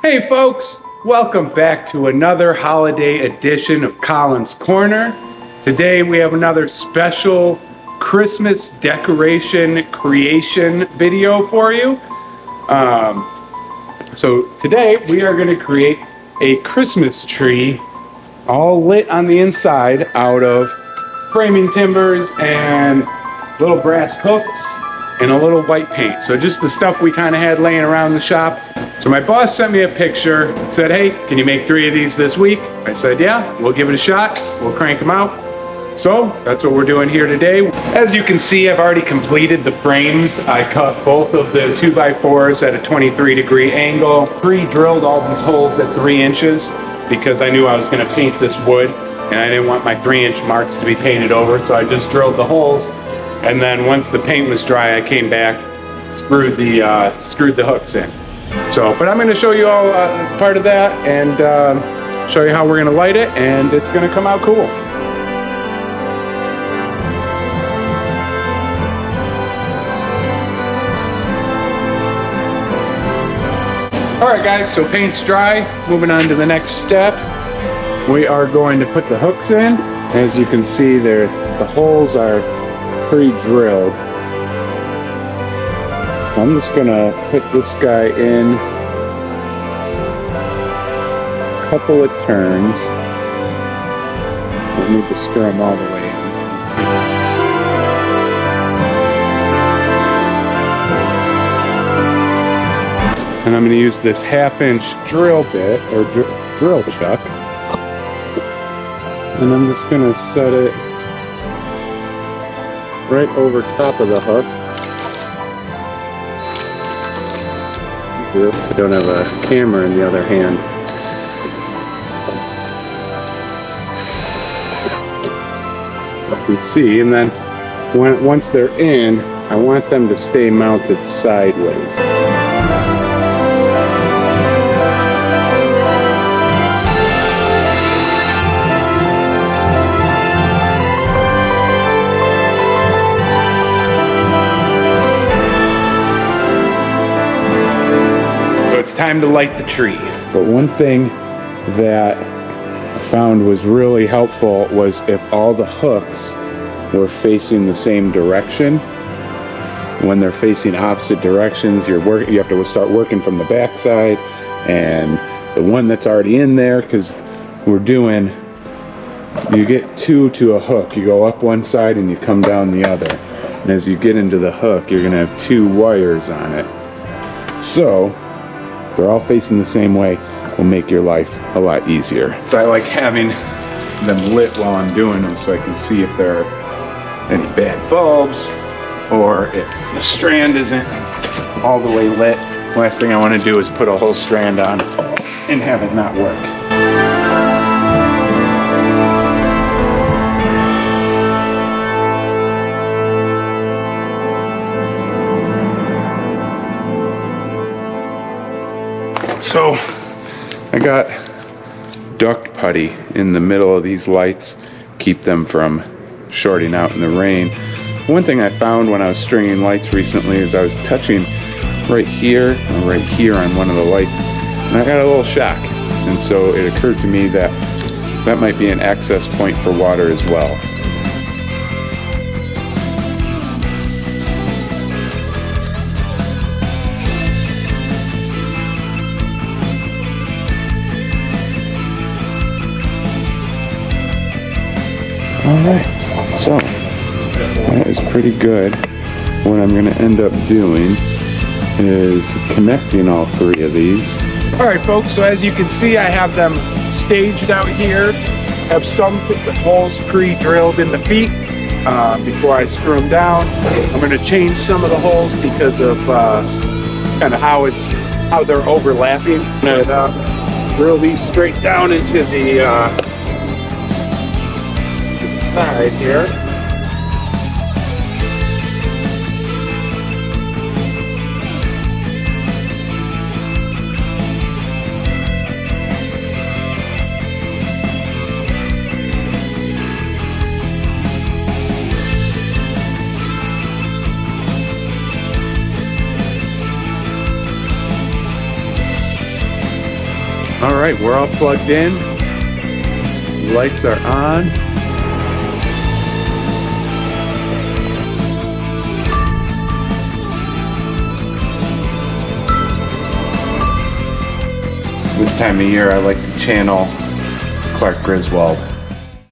Hey folks, welcome back to another holiday edition of Colin's Corner. Today we have another special Christmas decoration creation video for you. So today we are going to create a Christmas tree all lit on the inside out of framing timbers and little brass hooks and a little white paint. So just the stuff we kind of had laying around the shop. So my boss sent me a picture, said, hey, can you make 3 of these this week? I said, yeah, we'll give it a shot. We'll crank them out. So that's what we're doing here today. As you can see, I've already completed the frames. I cut both of the 2x4s at a 23-degree angle, pre-drilled all these holes at 3 inches because I knew I was going to paint this wood and I didn't want my 3-inch marks to be painted over, so I just drilled the holes. And then once the paint was dry, I came back, screwed the hooks in. So, but I'm going to show you all part of that and show you how we're going to light it, and it's going to come out cool. Alright guys, so paint's dry. Moving on to the next step. We are going to put the hooks in. As you can see there, the holes are pre-drilled. I'm just gonna put this guy in a couple of turns. I need to screw them all the way in. Let's see. And I'm gonna use this 1/2-inch drill bit or drill chuck, and I'm just gonna set it right over top of the hook. I don't have a camera in the other hand. You can see, and then once they're in, I want them to stay mounted sideways. Time to light the tree. But one thing that I found was really helpful was if all the hooks were facing the same direction. When they're facing opposite directions, you have to start working from the back side, and the one that's already in there, because you get 2 to a hook. You go up one side and you come down the other. And as you get into the hook, you're gonna have 2 wires on it. So they're all facing the same way, will make your life a lot easier. So I like having them lit while I'm doing them so I can see if there are any bad bulbs or if the strand isn't all the way lit. Last thing I want to do is put a whole strand on and have it not work. So I got duct putty in the middle of these lights, keep them from shorting out in the rain. One thing I found when I was stringing lights recently is I was touching right here and right here on one of the lights, and I got a little shock. And so it occurred to me that that might be an access point for water as well. Alright, so that is pretty good. What I'm going to end up doing is connecting all 3 of these. Alright folks, so as you can see, I have them staged out here. I have some holes pre-drilled in the feet before I screw them down. I'm going to change some of the holes because of kind of how they're overlapping. I'm going to drill these straight down into the side here. All right, we're all plugged in. Lights are on. This time of year, I like to channel Clark Griswold.